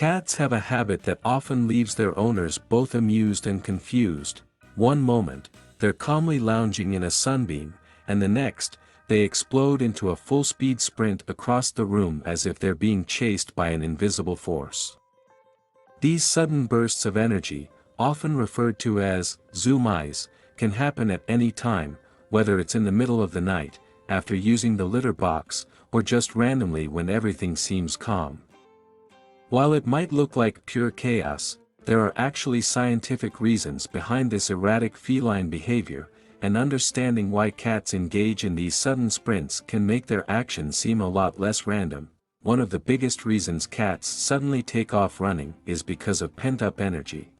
Cats have a habit that often leaves their owners both amused and confused. One moment, they're calmly lounging in a sunbeam, and the next, they explode into a full-speed sprint across the room as if they're being chased by an invisible force. These sudden bursts of energy, often referred to as zoomies, can happen at any time, whether it's in the middle of the night, after using the litter box, or just randomly when everything seems calm. While it might look like pure chaos, there are actually scientific reasons behind this erratic feline behavior, and understanding why cats engage in these sudden sprints can make their actions seem a lot less random. One of the biggest reasons cats suddenly take off running is because of pent-up energy.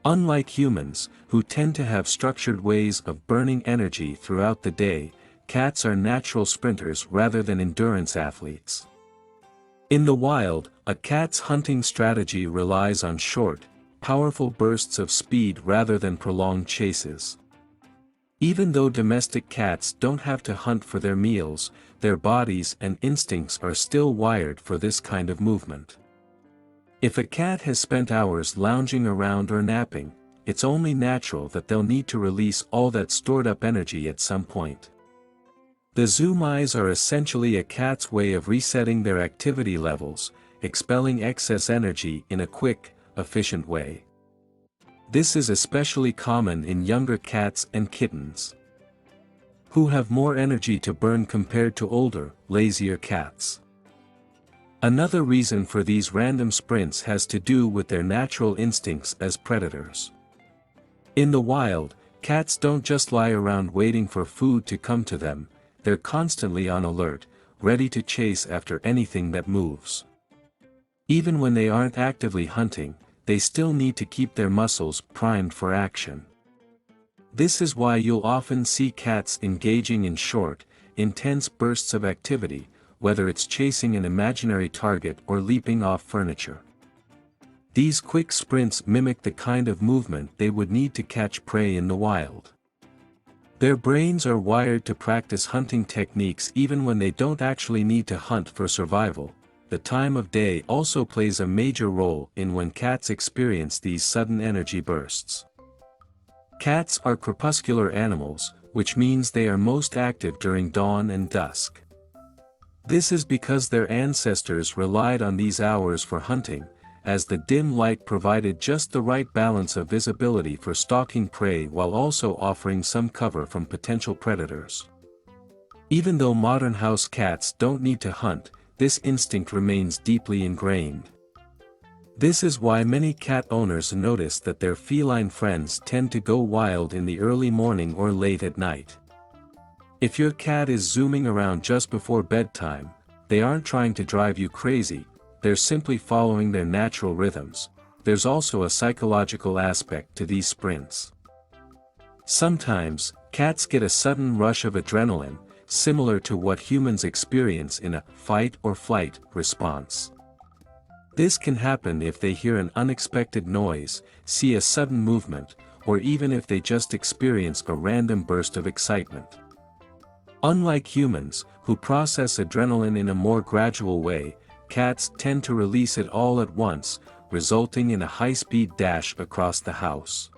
Unlike humans, who tend to have structured ways of burning energy throughout the day, cats are natural sprinters rather than endurance athletes. In the wild, a cat's hunting strategy relies on short, powerful bursts of speed rather than prolonged chases. Even though domestic cats don't have to hunt for their meals, their bodies and instincts are still wired for this kind of movement. If a cat has spent hours lounging around or napping, it's only natural that they'll need to release all that stored up energy at some point. The zoomies are essentially a cat's way of resetting their activity levels, expelling excess energy in a quick, efficient way. This is especially common in younger cats and kittens, who have more energy to burn compared to older, lazier cats. Another reason for these random sprints has to do with their natural instincts as predators. In the wild, cats don't just lie around waiting for food to come to them, they're constantly on alert, ready to chase after anything that moves. Even when they aren't actively hunting, they still need to keep their muscles primed for action. This is why you'll often see cats engaging in short, intense bursts of activity, whether it's chasing an imaginary target or leaping off furniture. These quick sprints mimic the kind of movement they would need to catch prey in the wild. Their brains are wired to practice hunting techniques even when they don't actually need to hunt for survival. The time of day also plays a major role in when cats experience these sudden energy bursts. Cats are crepuscular animals, which means they are most active during dawn and dusk. This is because their ancestors relied on these hours for hunting, as the dim light provided just the right balance of visibility for stalking prey while also offering some cover from potential predators. Even though modern house cats don't need to hunt, this instinct remains deeply ingrained. This is why many cat owners notice that their feline friends tend to go wild in the early morning or late at night. If your cat is zooming around just before bedtime, they aren't trying to drive you crazy, they're simply following their natural rhythms. There's also a psychological aspect to these sprints. Sometimes, cats get a sudden rush of adrenaline, similar to what humans experience in a fight or flight response. This can happen if they hear an unexpected noise, see a sudden movement, or even if they just experience a random burst of excitement. Unlike humans, who process adrenaline in a more gradual way, cats tend to release it all at once, resulting in a high-speed dash across the house.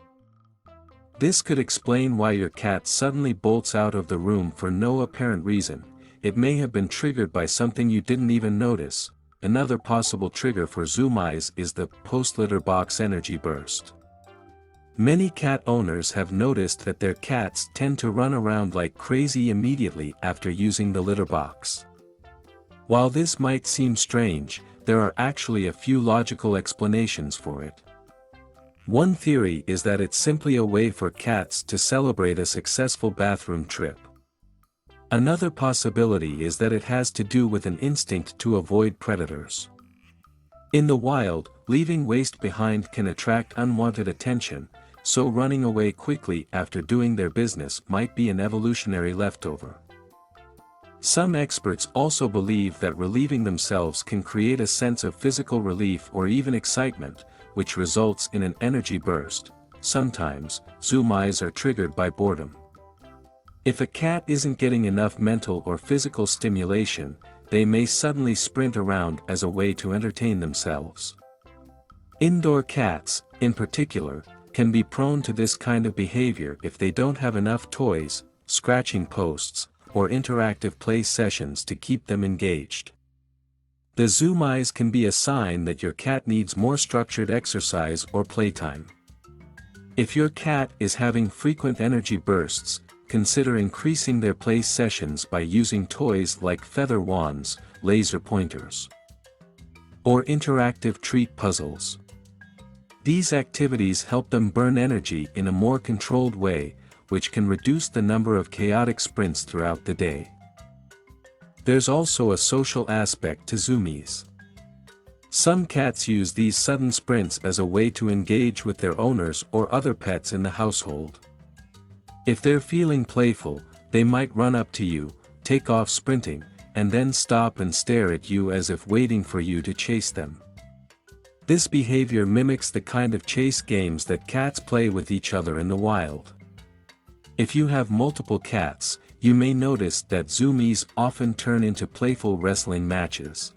This could explain why your cat suddenly bolts out of the room for no apparent reason. It may have been triggered by something you didn't even notice. Another possible trigger for zoomies is the post-litter box energy burst. Many cat owners have noticed that their cats tend to run around like crazy immediately after using the litter box. While this might seem strange, there are actually a few logical explanations for it. One theory is that it's simply a way for cats to celebrate a successful bathroom trip. Another possibility is that it has to do with an instinct to avoid predators. In the wild, leaving waste behind can attract unwanted attention, so running away quickly after doing their business might be an evolutionary leftover. Some experts also believe that relieving themselves can create a sense of physical relief or even excitement, which results in an energy burst. Sometimes, zoomies are triggered by boredom. If a cat isn't getting enough mental or physical stimulation, they may suddenly sprint around as a way to entertain themselves. Indoor cats, in particular, can be prone to this kind of behavior if they don't have enough toys, scratching posts, or interactive play sessions to keep them engaged. The zoomies can be a sign that your cat needs more structured exercise or playtime. If your cat is having frequent energy bursts, consider increasing their play sessions by using toys like feather wands, laser pointers, or interactive treat puzzles. These activities help them burn energy in a more controlled way, which can reduce the number of chaotic sprints throughout the day. There's also a social aspect to zoomies. Some cats use these sudden sprints as a way to engage with their owners or other pets in the household. If they're feeling playful, they might run up to you, take off sprinting, and then stop and stare at you as if waiting for you to chase them. This behavior mimics the kind of chase games that cats play with each other in the wild. If you have multiple cats, you may notice that zoomies often turn into playful wrestling matches.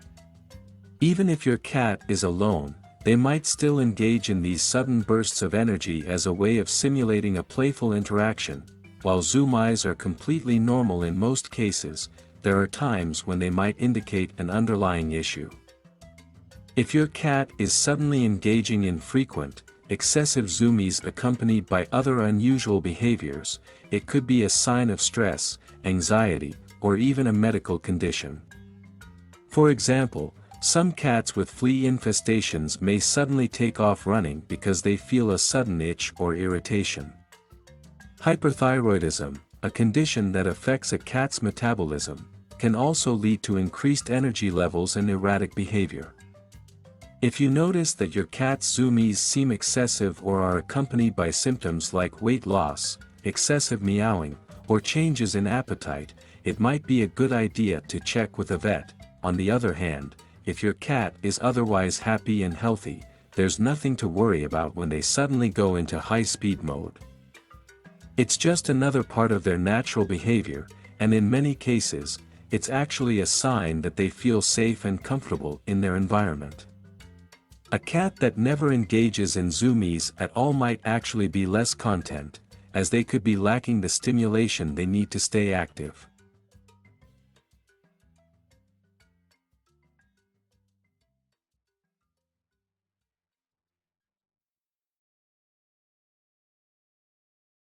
Even if your cat is alone, they might still engage in these sudden bursts of energy as a way of simulating a playful interaction. While zoomies are completely normal in most cases, there are times when they might indicate an underlying issue. If your cat is suddenly engaging in frequent, excessive zoomies accompanied by other unusual behaviors, it could be a sign of stress, anxiety, or even a medical condition. For example, some cats with flea infestations may suddenly take off running because they feel a sudden itch or irritation. Hyperthyroidism, a condition that affects a cat's metabolism, can also lead to increased energy levels and erratic behavior. If you notice that your cat's zoomies seem excessive or are accompanied by symptoms like weight loss, excessive meowing, or changes in appetite, it might be a good idea to check with a vet. On the other hand, if your cat is otherwise happy and healthy, there's nothing to worry about when they suddenly go into high-speed mode. It's just another part of their natural behavior, and in many cases, it's actually a sign that they feel safe and comfortable in their environment. A cat that never engages in zoomies at all might actually be less content, as they could be lacking the stimulation they need to stay active.